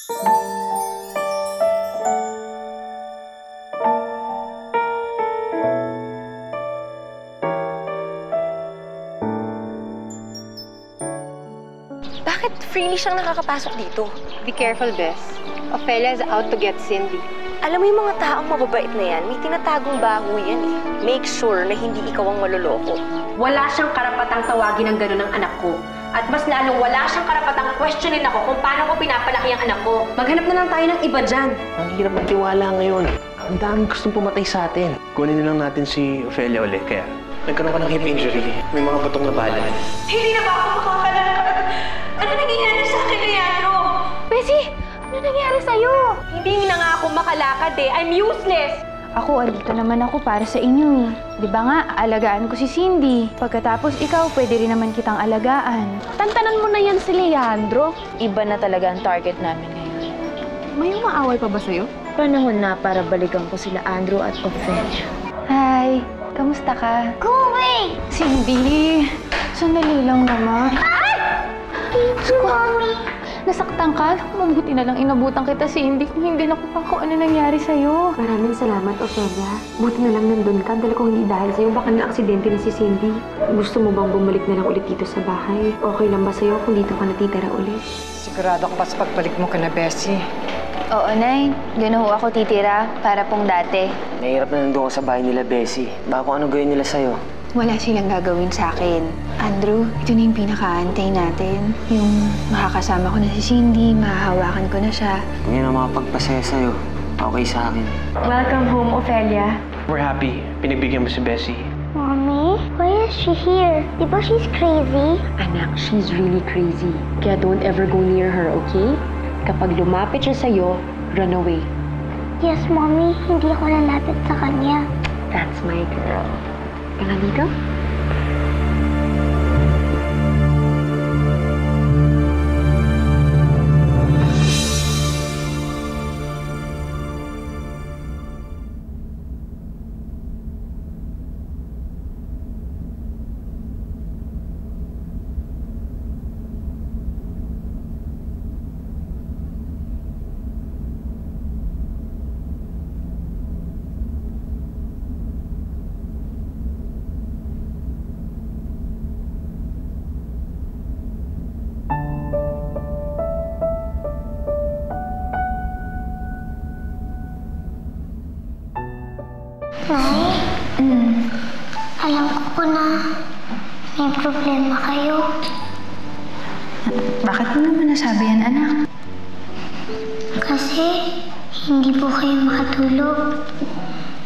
Bakit freely siyang nakakapasok dito? Be careful, Bess. Ophelia is out to get Cindy. Alam mo yung mga taong mababait na yan, may tinatagong baho yan eh. Make sure na hindi ikaw ang maloloko. Wala siyang karapatang tawagin ng gano'n ng anak ko. At mas lalong wala siyang karapatang questionin ako kung paano ko pinapalaki ang anak ko. Maghanap na lang tayo ng iba dyan. Ang hirap magtiwala ngayon. Ang daming gustong pumatay sa atin. Kunin na lang natin si Ophelia ulit, kaya nagkaroon ka ng hip injury. May mga patong na bala. Hindi na ba ako makakalakad? Ano nangyayari sa akin, Leandro? Bessie! Ano nangyari sa'yo? Hindi na nga ako makalakad eh. I'm useless! Ako, andito naman ako para sa inyo eh. Di ba nga, aalagaan ko si Cindy. Pagkatapos ikaw, pwede rin naman kitang alagaan. Tantanan mo na yan si Leandro. Iba na talaga ang target namin ngayon. May umaaway pa ba sa'yo? Panahon na para balikan ko sila Andrew at Ophelia. Hi! Kamusta ka? Go away! Cindy! Sandali lang naman. Ay! Thank you, Mommy. Nasaktan ka? Mabuti na lang inabutan kita, Cindy. Kung hindi na ko pa kung ano nangyari sa'yo. Maraming salamat, Ophelia. Buti na lang nandun ka. Dahil kung hindi dahil sa'yo, baka na-aksidente na si Cindy. Gusto mo bang bumalik na lang ulit dito sa bahay? Okay lang ba sa'yo kung dito ka natitira ulit? Sigurado ka pa sa pagbalik mo kina Bessie? Oo, Nay. Doon ho ako titira para pong dati. Nahirap na nandun ka sa bahay nila, Bessie. Baka kung ano gawin nila sa'yo. Wala silang gagawin sa akin. Andrew, ito na yung pinaka-antay natin. Yung makakasama ko na si Cindy, mahahawakan ko na siya. Kung yan ang makapagpasaya sa'yo, okay sa akin. Welcome home, Ophelia. We're happy. Pinagbigyan mo si Bessie. Mommy, why is she here? Di ba she's crazy? Anak, she's really crazy. Kaya don't ever go near her, okay? Kapag lumapit siya sa'yo, run away. Yes, Mommy. Hindi ako lalapit sa kanya. That's my girl. Ka nga dito? Nay, alam ko na may problema kayo. Bakit mo naman nasabi yan, anak? Kasi hindi po kayo makatulog.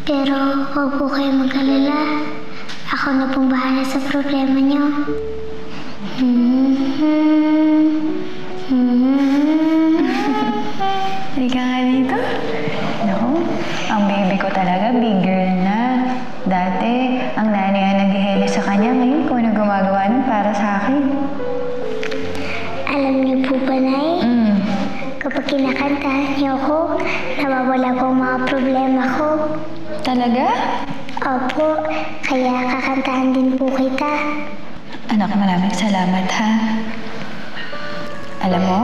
Pero huwag po kayo mag-alala. Ako na pong bahala sa problema niyo. Halika nga dito. Naku, ang baby ko talaga, big girl na. Dati, ang nanay ang naghihili sa kanya. Ngayon, kung ano gumagawa nun para sa akin. Alam niyo po ba, Nay? Kapag kinakantahan niyo ako, nawawala po ang mga problema ko. Talaga? Opo, kaya kakantahan din po kita. Anak, maraming salamat, ha? Alam mo,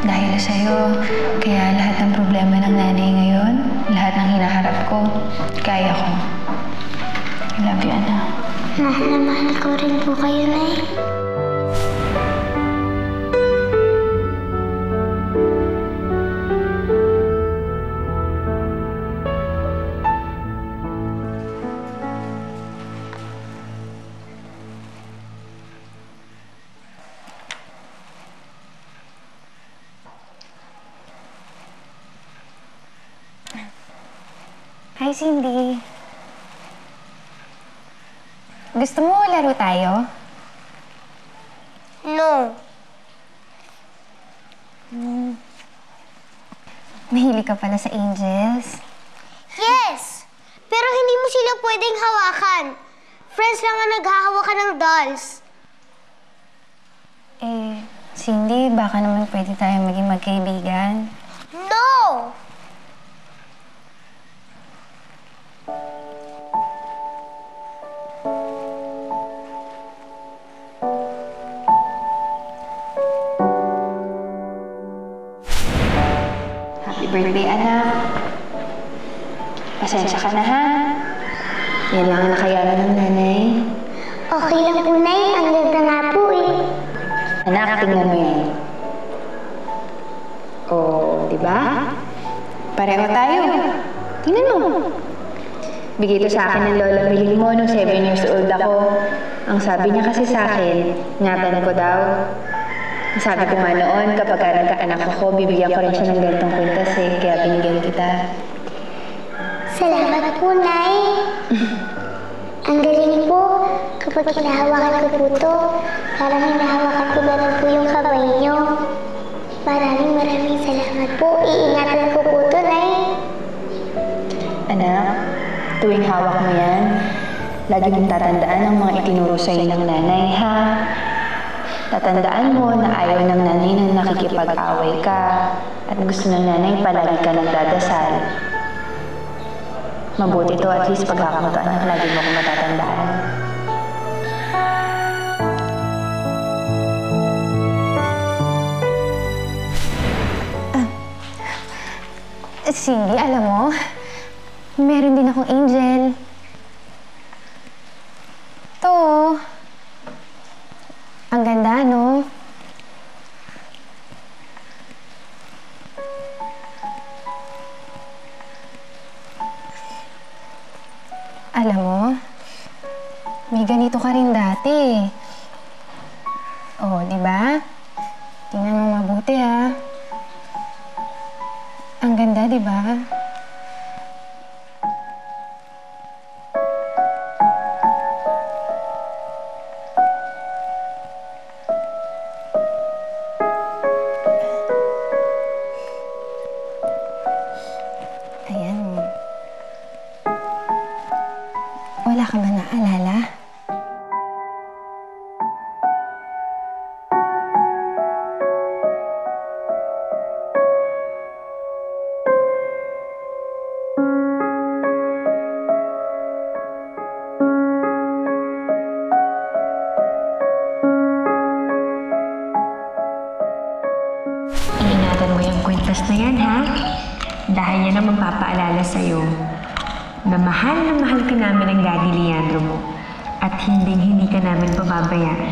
dahil sa'yo, kaya lahat ng problema ng nanay ngayon, lahat ng hinaharap ko, kaya ko. I love you, anak. Mahal na mahal ko rin po kayo, Nay. Hi, Cindy. Gusto mo laro tayo? No. Mahilig ka pala sa angels? Yes! Pero hindi mo sila pwedeng hawakan. Friends lang ang naghahawakan ng dolls. Cindy, baka naman pwede tayo maging magkaibigan. No! birthday, anak. Pasensya ka na, ha? Yan lang ang nakayanan ng nanay. Okay lang po, Nay. Ang ganda nga po eh. Anak, tingnan mo yan. Oh, di ba? Pareho tayo. Tingnan mo. Bigay ito sa akin ng lola Miling mo nung 7 years old ako. Ang sabi niya kasi sa akin, ingatan ko daw. Ang sabi ko nga noon, kapag nagkaanak ako, bibigyan ko rin siya ng ganitong kwintas eh, kaya binigyan kita. Salamat po, Nay. Ang galing po. Kapag hinahawakan ko po ito, parang hinahawakan ko na rin po yung kamay niyo. Maraming salamat po. Iingatan ko po ito, Nay. Anak, tuwing hawak mo yan, lagi mong tatandaan ang mga itinuro sa'yo ng nanay, ha? Tatandaan mo na ayaw ng nanay na nakikipag-away ka at gusto ng nanay palagi ka nagdadasal. Mabuti to, at least paghawak mo to, anak, lagi mo kong matatandaan. Cindy, alam mo, meron din akong angel. To. Ang ganda, no? Alam mo, may ganito ka rin dati. Oh, di ba? Tingnan mo mabuti, ha? Ang ganda, di ba? Ayan. Wala ka ba naalala? Iingatan mo yung kwintas na yan, ha? Dahil yan ang magpapaalala sa'yo na mahal ka namin ng Daddy Leandro mo at hindi ka namin pababayaan.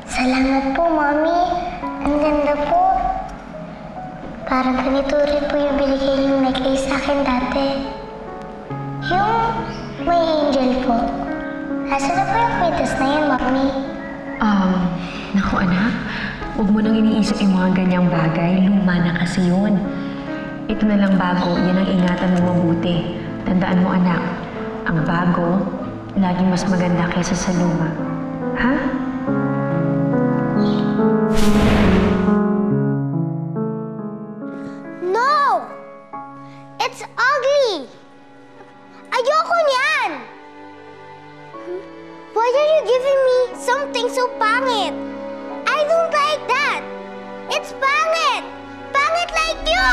Salamat po, Mommy. Ang ganda po. Parang ganito rin po yung binigay yung necklace sa akin dati. Yung may angel po. Nasaan na po yung kwintas na yan, Mommy? Naku anak, huwag mo nang iniisip yung mga ganyang bagay. Luma na kasi yun. Ito na lang bago, yan ang ingatan mo mabuti. Tandaan mo anak, ang bago, laging mas maganda kaysa sa luma. Ha? No! It's ugly! Ayoko niyan! Why are you giving me something so pangit? I don't like that! It's pangit! Pangit like you!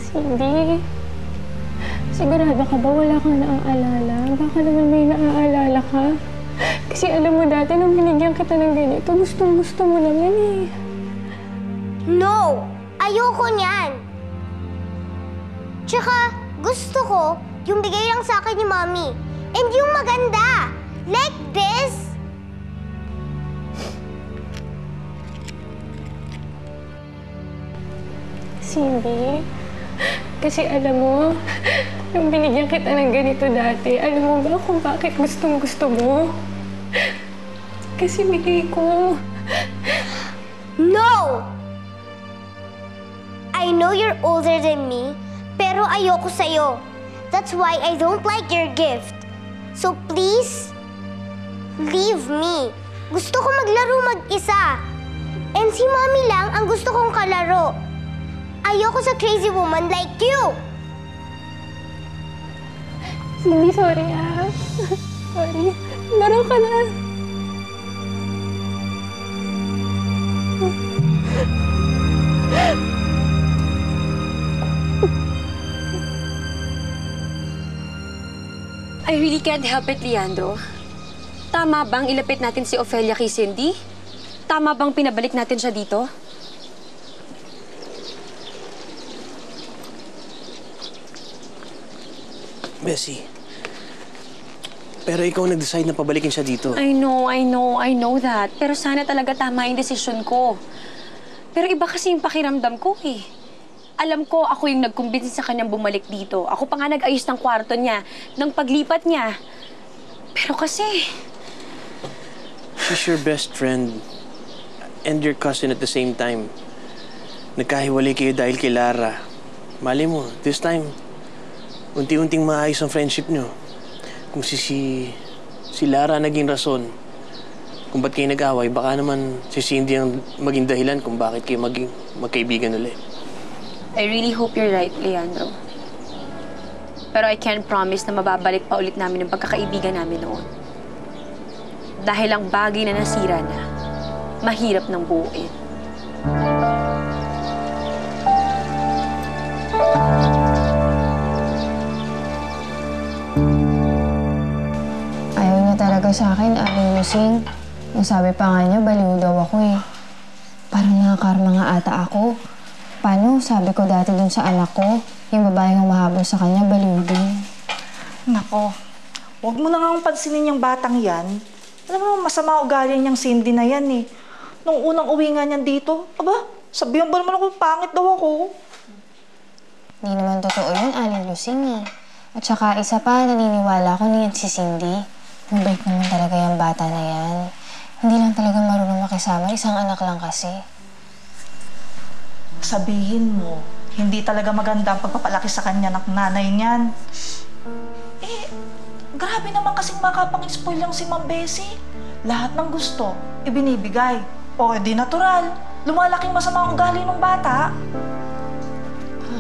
Cindy, sigurado ka ba wala kang naaalala? Baka naman may naaalala ka. Kasi alam mo dati nung binigyan kita ng ganito, gustong-gusto mo naman eh. No! Ayoko niyan! Tsaka, gusto ko yung bigay lang sa akin ni Mommy. And yung maganda! Like this! Cindy, kasi alam mo, nung binigyan kita ng ganito dati, alam mo ba kung bakit gustong-gusto mo? Kasi bigay ko. No! I know you're older than me, pero ayoko sa'yo. That's why I don't like your gift. So please, leave me. Gusto ko maglaro mag-isa. And si Mommy lang ang gusto kong kalaro. Ayoko sa crazy woman like you. Cindy, sorry ah. Sorry. Laro ka na. I really can't help it, Leandro. Tama bang ilapit natin si Ofelia kay Cindy? Tama bang pinabalik natin siya dito? Bessie, pero ikaw nag-decide na pabalikin siya dito. I know that. Pero sana talaga tama yung desisyon ko. Pero iba kasi yung pakiramdam ko eh. Alam ko, ako yung nagkumbinsi sa kanyang bumalik dito. Ako pa nga nag-ayos ng kwarto niya, ng paglipat niya. Pero kasi... She's your best friend and your cousin at the same time. Nagkahiwalay kayo dahil kay Lara. Malay mo, this time, unti-unting maayos ang friendship niyo. Kung si Lara naging rason kung ba't kayo nag-away, baka naman si Cindy ang maging dahilan kung bakit kayo maging magkaibigan ulit. I really hope you're right, Leandro. Pero I can't promise na mababalik pa ulit namin ang pagkakaibigan namin noon. Dahil ang bagay na nasira na, mahirap nang buuin. Ayaw niya talaga sa akin, Aling Lucing. Nasabi pa nga niya, baliw daw ako eh. Parang nakakarma nga ata ako. Paano? Sabi ko dati dun sa anak ko, yung babaeng humahabol sa kanya, baliw din. Nako, huwag mo na nga pansinin yung batang yan. Alam mo, masama ugali niyang Cindy na yan eh. Nung unang uwi nga niyan dito, aba, sabihan ba naman ako, pangit daw ako. Hindi naman totoo yun, Aling Lucing eh. At saka isa pa, naniniwala ko niyan si Cindy. Mabait naman talaga yung bata na yan. Hindi lang talaga marunong makisama, isang anak lang kasi. Sabihin mo, hindi talaga maganda ang pagpapalaki sa kanya ng nanay niyan. Eh, grabe naman kasing makapang-spoil lang si Ma'am Bessie. Lahat ng gusto, ibinibigay. O, di natural. Lumalaking masama ang ugali ng bata.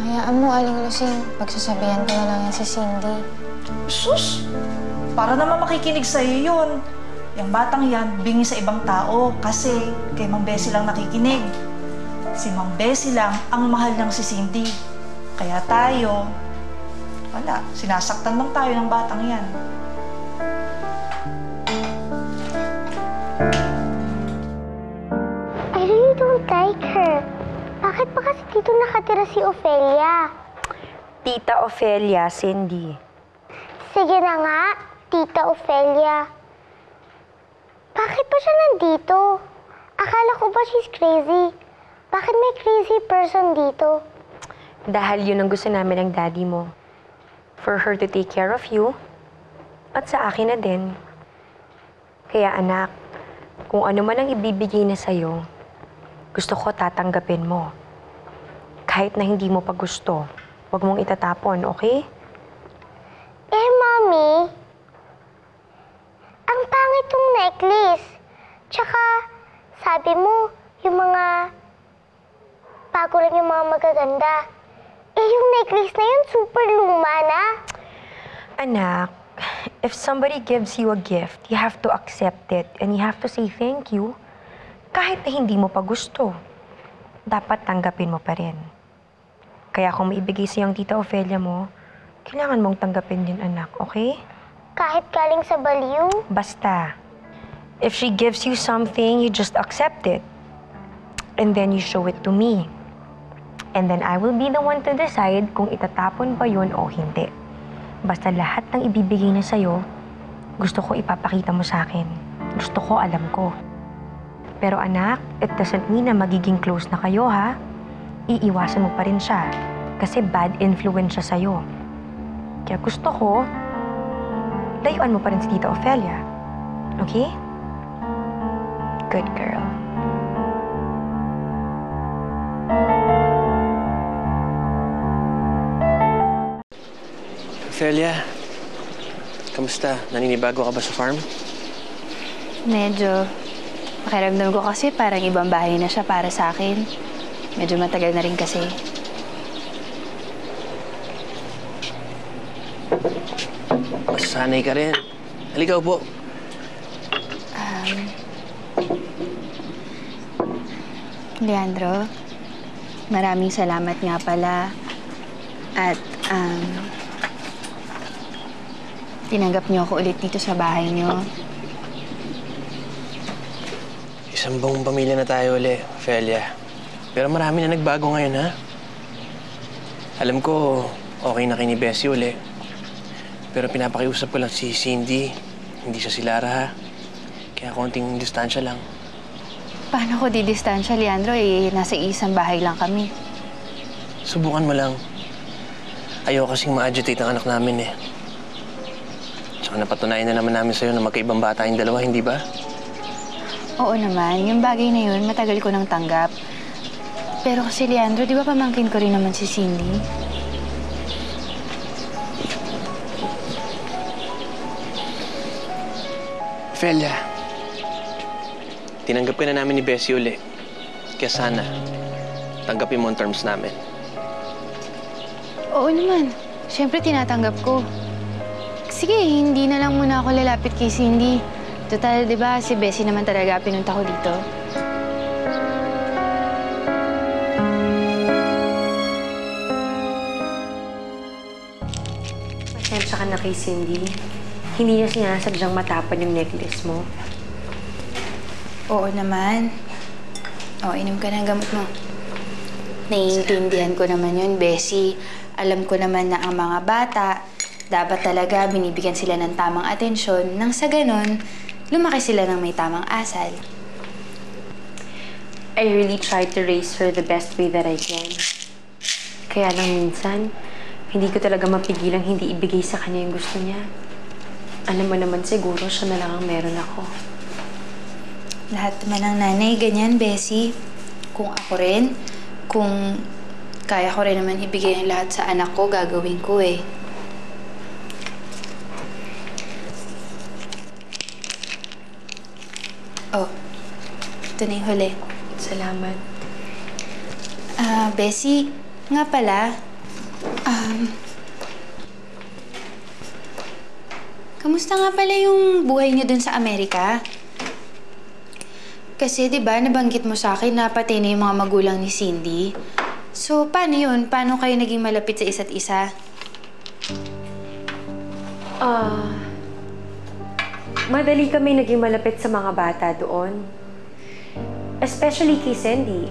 Hayaan mo, Aling Lucing. Pagsasabihan ko na lang yan si Cindy. Sus! Para naman makikinig sa'yo yun. Yung batang yan, bingi sa ibang tao kasi kay Ma'am Bessie lang nakikinig. Si Ma'am Bessie lang ang mahal ng si Cindy. Kaya tayo, wala, sinasaktan lang tayo ng batang yan. I really don't like her. Bakit pa kasi dito nakatira si Ofelia? Tita Ofelia, Cindy. Sige na nga, Tita Ofelia. Bakit pa siya nandito? Akala ko ba she's crazy? Bakit may crazy person dito? Dahil yun ang gusto namin ng daddy mo. For her to take care of you, at sa akin na din. Kaya anak, kung ano man ang ibibigay na sa'yo, gusto ko tatanggapin mo. Kahit na hindi mo pa gusto, huwag mong itatapon, okay? Eh, Mami, ang pangit yung necklace. Tsaka, sabi mo, yung mga bago lang yung mga magaganda. Eh, yung necklace na yun, super luma na. Anak, if somebody gives you a gift, you have to accept it and you have to say thank you. Kahit na hindi mo pa gusto, dapat tanggapin mo pa rin. Kaya kung maibigay sa'yo ang Tita Ofelia mo, kailangan mong tanggapin din, anak, okay? Kahit galing sa baliw? Basta, if she gives you something, you just accept it. And then you show it to me. And then I will be the one to decide kung itatapon ba yun o hindi. Basta lahat ng ibibigay niya sa'yo, gusto ko ipapakita mo sa akin. Gusto ko, alam ko. Pero anak, it doesn't mean na magiging close na kayo, ha? Iiwasan mo pa rin siya. Kasi bad influence siya sa'yo. Kaya gusto ko, layuan mo pa rin si Tita Ofelia. Okay? Good girl. Ofelia, kamusta? Naninibago ka ba sa farm? Medyo. Pakiramdam ko kasi parang ibang bahay na siya para sa akin. Medyo matagal na rin kasi. Masasanay ka rin. Halika po. Leandro, maraming salamat nga pala. At, tinanggap niyo ako ulit dito sa bahay niyo. Isang buong pamilya na tayo uli, Ophelia. Pero marami na nagbago ngayon, ha? Alam ko, okay na kay ni Bessie uli. Pero pinapakiusap ko lang si Cindy. Hindi siya si Lara, ha? Kaya konting distansya lang. Paano ko didistansya, Leandro? Nasa isang bahay lang kami. Subukan mo lang. Ayaw kasing ma-agitate ang anak namin, eh. Tsaka napatunayan na naman namin sa'yo na magkaibang bata yung dalawa, hindi ba? Oo naman, yung bagay na yun, matagal ko nang tanggap. Pero kasi, Leandro, di ba pamangkin ko rin naman si Cindy? Ophelia, tinanggap ka na namin ni Bessie uli. Kaya sana, tanggapin mo ang terms namin. Oo naman. Siyempre, tinatanggap ko. Sige, hindi na lang muna ako lalapit kay Cindy. Total, di ba, si Bessie naman talaga pinunta ko dito. Pasensya ka na kay Cindy. Hindi niya sinasadyang matapad yung necklace mo. Oo naman. Inom ka ng gamot mo. Naiintindihan ko naman yun, Bessie. Alam ko naman na ang mga bata, dapat talaga binibigyan sila ng tamang atensyon nang sa ganon, lumaki sila ng may tamang asal. I really try to raise her the best way that I can. Kaya lang minsan, hindi ko talaga mapigilang hindi ibigay sa kanya yung gusto niya. Alam mo naman siguro, siya na lang ang meron ako. Lahat naman ng nanay, ganyan, Bessie. Kung ako rin, kung kaya ko rin naman ibigay ang lahat sa anak ko, gagawin ko eh. Oh, ito na yung huli. Salamat. Bessie, nga pala, kamusta nga pala yung buhay niyo dun sa Amerika? Kasi, di ba, nabanggit mo sa akin na pati na yung mga magulang ni Cindy. So, paano yun? Paano kayo naging malapit sa isa't isa? Madali kami naging malapit sa mga bata doon. Especially kay Cindy.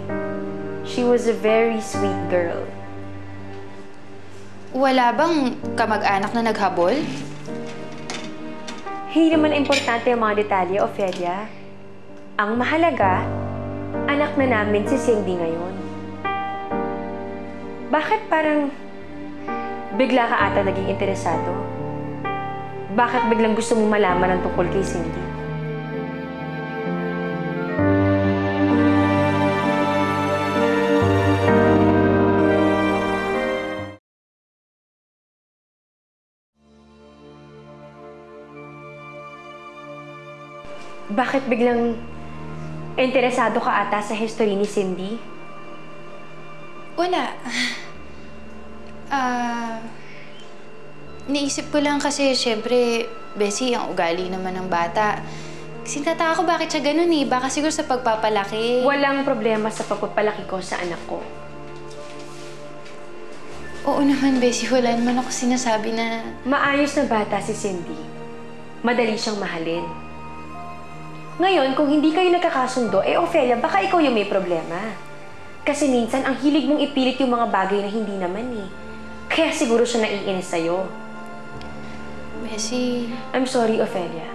She was a very sweet girl. Wala bang kamag-anak na naghabol? Hindi naman importante ang mga detalye, Ophelia. Ang mahalaga, anak na namin si Cindy ngayon. Bakit parang bigla ka ata naging interesado? Bakit biglang gusto mong malaman ang tungkol kay Cindy? Bakit biglang interesado ka ata sa history ni Cindy? Wala. Naisip ko lang kasi, syempre, Bessie, ang ugali naman ng bata. Kasi tataka ko bakit siya ganun eh. Baka siguro sa pagpapalaki. Walang problema sa pagpapalaki ko sa anak ko. Oo naman, Bessie. Wala naman ako sinasabi na... Maayos na bata si Cindy. Madali siyang mahalin. Ngayon, kung hindi kayo nagkakasundo, Ophelia, baka ikaw yung may problema. Kasi minsan, ang hilig mong ipilit yung mga bagay na hindi naman eh. Kaya siguro siya naiinis sa'yo. Bessie... I'm sorry, Ophelia.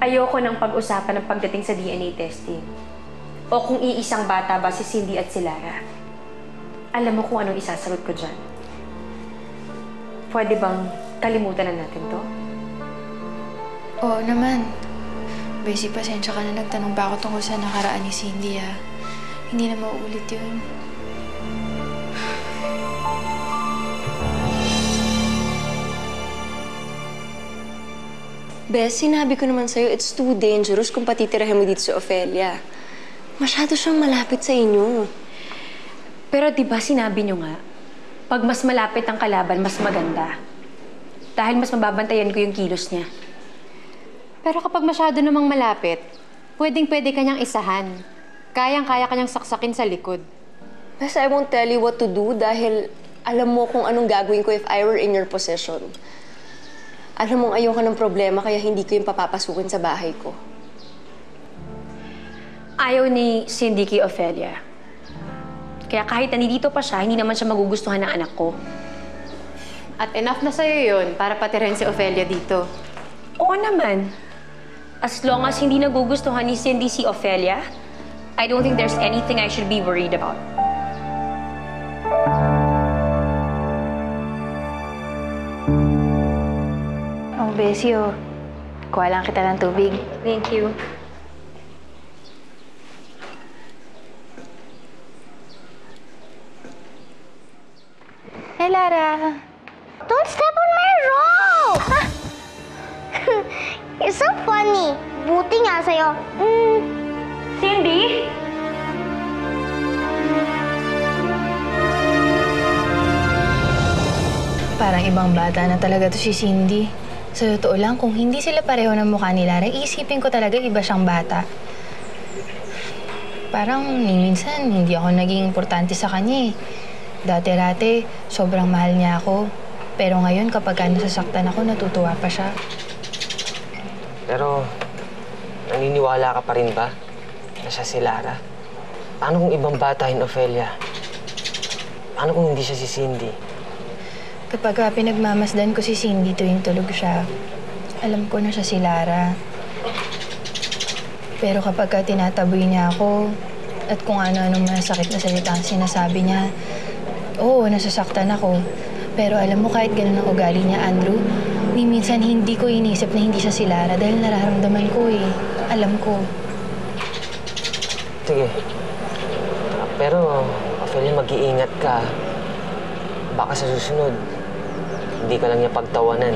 Ayoko nang pag-usapan ng pagdating sa DNA testing. O kung iisang bata ba si Cindy at si Lara. Alam mo kung anong isasagot ko dyan. Pwede bang kalimutan na natin to? Oo naman. Bessie, pasensya ka na nagtanong ba ako tungkol sa nakaraan ni Cindy, ah. Hindi na mauulit yun. Bes, sinabi ko naman sa'yo, it's too dangerous kung patitirahin mo dito sa Ophelia. Masyado siyang malapit sa inyo. Pero di ba sinabi nyo nga, pag mas malapit ang kalaban, mas maganda. Dahil mas mababantayan ko yung kilos niya. Pero kapag masyado namang malapit, pwedeng-pwede kanyang isahan. Kayang-kaya kanyang saksakin sa likod. Bes, I won't tell you what to do dahil alam mo kung anong gagawin ko if I were in your position. Alam mong ayoko ng problema kaya hindi ko yung papapasukin sa bahay ko. Ayaw ni Cindy kay Ophelia. Kaya kahit nandito pa siya, hindi naman siya magugustuhan ng anak ko. At enough na sa'yo yun para patirin si Ophelia dito. Oo naman. As long as hindi nagugustuhan ni Cindy si Ophelia, I don't think there's anything I should be worried about. Oh, Bessie, kuha lang kita ng tubig. Thank you. Hey, Lara. Don't step on my rope! You're so funny. Buti nga sa'yo. Cindy? Parang ibang bata na talaga to si Cindy. Sa totoo lang, kung hindi sila pareho ng mukha ni Lara, iisipin ko talaga iba siyang bata. Parang minsan hindi ako naging importante sa kanya eh. Dati-dati, sobrang mahal niya ako. Pero ngayon, kapag nasasaktan ako, natutuwa pa siya. Pero, naniniwala ka pa rin ba na siya si Lara? Paano kung ibang bata yun, Ophelia? Paano kung hindi siya si Cindy? Kapag pinagmamasdan ko si Cindy tuwing tulog siya, alam ko na siya si Lara. Pero kapag tinataboy niya ako at kung ano-anong masakit na salita ang sinasabi niya, oo, nasasaktan ako. Pero alam mo, kahit ganun ang ugali niya, Andrew, ni minsan hindi ko inisip na hindi siya si Lara dahil nararamdaman ko eh. Alam ko. Sige. Pero, Ophelia, mag-iingat ka. Baka sa susunod, hindi ka lang niya pagtawanan.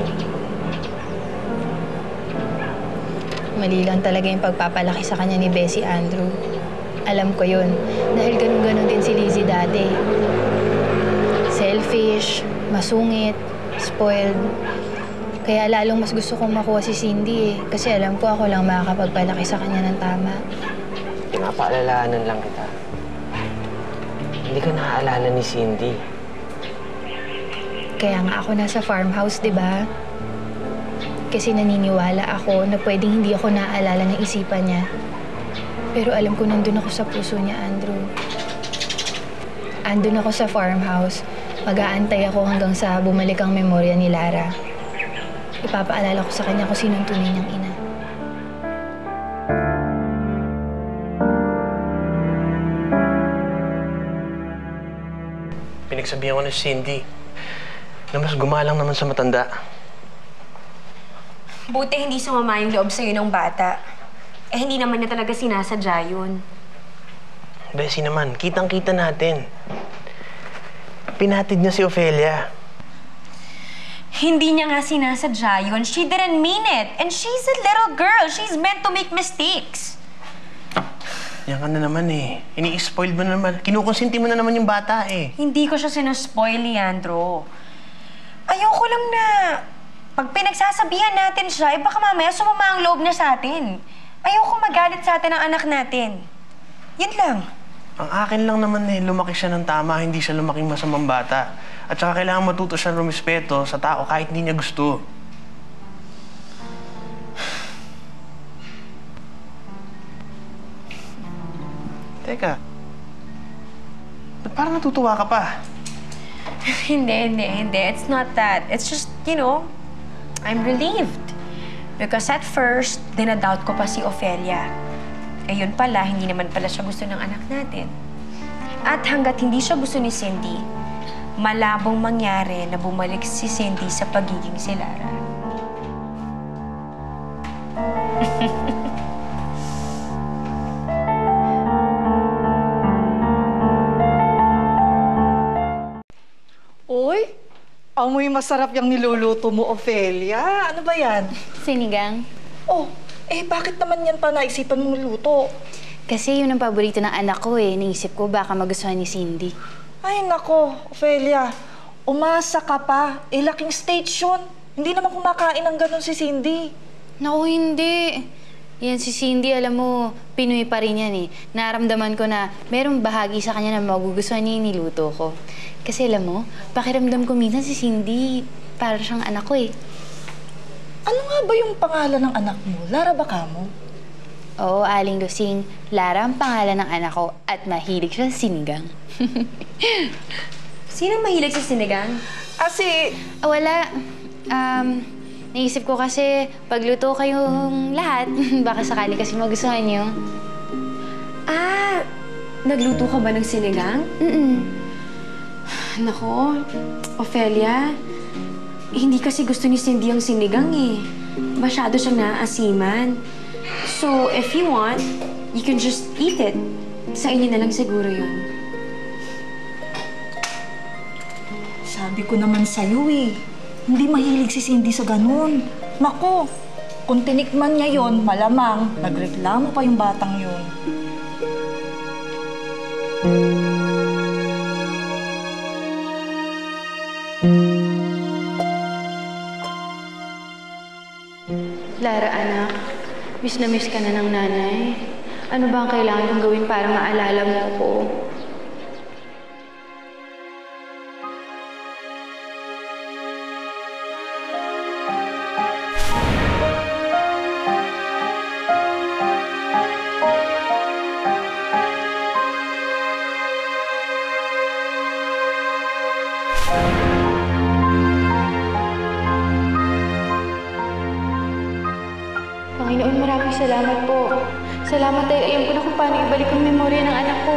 Mali lang talaga yung pagpapalaki sa kanya ni Bessie, Andrew. Alam ko yun. Dahil ganun-ganun din si Lizzie dati. Selfish, masungit, spoiled. Kaya lalong mas gusto kong makuha si Cindy eh. Kasi alam ko ako lang makakapagpalaki sa kanya ng tama. Pinapaalalahanan lang kita. Hindi ka naaalala ni Cindy. Kaya nga ako nasa farmhouse, di ba? Kasi naniniwala ako na pwedeng hindi ako naaalala ng isipan niya. Pero alam ko nandun ako sa puso niya, Andrew. Andun ako sa farmhouse. Mag-aantay ako hanggang sa bumalik ang memorya ni Lara. Ipapaalala ko sa kanya kung sinong tunay niyang ina. Pinagsabihan ko na si Cindy na mas gumalang naman sa matanda. Buti hindi sumama yung loob sa'yo ng bata. Eh, hindi naman niya talaga sinasadya yun. Bessie naman, kitang-kita natin. Pinatid niya si Ophelia. Hindi niya nga sinasadya yun. She didn't mean it. And she's a little girl. She's meant to make mistakes. Yan ka na naman eh. Ini-spoil mo na naman. Kinukonsinti mo na naman yung bata eh. Hindi ko siya sinuspoil, Leandro. Ayoko lang na pag pinagsasabihan natin siya, eh baka mamaya sumama ang loob niya sa atin. Ayoko magalit sa atin ang anak natin. Yan lang. Ang akin lang naman eh, lumaki siya ng tama, hindi siya lumaking masamang bata. At saka kailangan matuto siya rumispeto sa tao kahit hindi niya gusto. Teka. Ba't parang natutuwa ka pa? Hindi. It's not that. It's just, you know, I'm relieved. Because at first, dinadoubt ko pa si Ophelia. Eh yun pala, hindi naman pala siya gusto ng anak natin. At hanggat hindi siya gusto ni Cindy, malabong mangyari na bumalik si Cindy sa pagiging si Lara. Uy, amoy masarap yung niluluto mo, Ophelia. Ano ba yan? Sinigang. Oh, bakit naman yan pa naisipan mong luto? Kasi yun ang paborito ng anak ko eh. Naisip ko baka magustuhan ni Cindy. Ay, nako, Ophelia. Umasa ka pa. Laking stage yun. Hindi naman kumakain ng ganun si Cindy. Naku, hindi. Yan si Cindy, alam mo, Pinoy pa rin yan eh. Naramdaman ko na merong bahagi sa kanya na magugustuhan niya yung niluto ko. Kasi alam mo, pakiramdam ko minsan si Cindy, parang siyang anak ko eh. Ano nga ba yung pangalan ng anak mo? Lara ba kamo? Oo, Aling Lusing. Lara ang pangalan ng anak ko at mahilig siya sa sinigang. Sinong mahilig sa sinigang? Wala. Naisip ko kasi pagluto kayong lahat, baka sakali kasi magustuhan niyo. Ah, nagluto ka ba ng sinigang? Nako, Ophelia, hindi kasi gusto ni Cindy ang sinigang eh. Masyado siyang naaasiman. So, if you want, you can just eat it. Sa inyo na lang siguro yun. Sabi ko naman sa'yo eh. Hindi mahilig si Cindy sa ganun. Nako, kung tinikman niya yon, malamang nagreklamo pa yung batang yon. Lara, anak. Miss na miss ka na ng nanay. Ano ba ang kailangan kong gawin para maalala mo ako? Panginoon, maraming salamat po. Salamat dahil alam ko na kung paano ibalik ang memorya ng anak ko.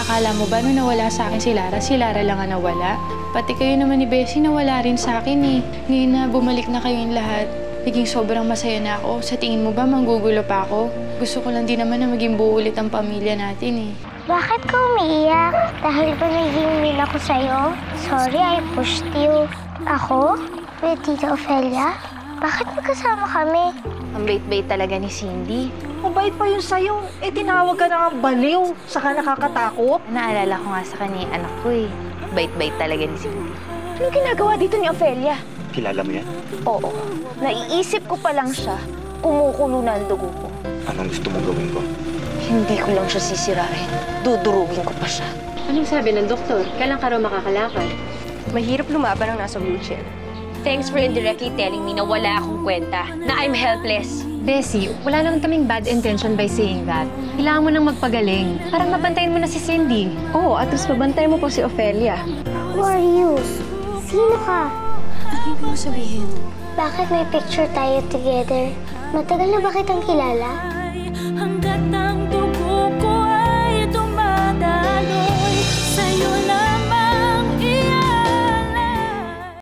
Akala mo ba nung nawala sa akin si Lara lang ang nawala? Pati kayo naman ni Bessie nawala rin sa akin eh. Ngayon na bumalik na kayong lahat, naging sobrang masaya na ako. Sa tingin mo ba manggugulo pa ako? Gusto ko lang din naman na maging buo ulit ang pamilya natin eh. Bakit ka umiiyak? Dahil ba naging mean ako sa'yo? Sorry, I pushed you. Ako? With Tita Ophelia? Bakit magkasama kami? Ang bait-bait talaga ni Cindy. Mabait pa yun sa'yo. Eh, tinawag ka na nga baliw. Saka nakakatakot. Naalala ko nga sa kanya yung anak ko eh. Bait-bait talaga ni Cindy. Anong ginagawa dito ni Ophelia? Kilala mo yan? Oo. Naiisip ko pa lang siya. Kumukulo na ang dugo ko. Anong gusto mong gawin ko? Hindi ko lang siya sisirain. Dudurugin ko pa siya. Anong sabi ng doktor? Kailan ka raw makakalakad? Mahirap lumaban ang nasa wheelchair. Thanks for indirectly telling me na wala akong kwenta, na I'm helpless. Bessie, wala naman kaming bad intention by saying that. Kailangan mo nang magpagaling. Parang mabantayan mo na si Cindy. Oo, at tapos mabantayan mo po si Ophelia. Who are you? Sino ka? Ano ibig sabihin? Bakit may picture tayo together? Matagal na ba kitang kilala?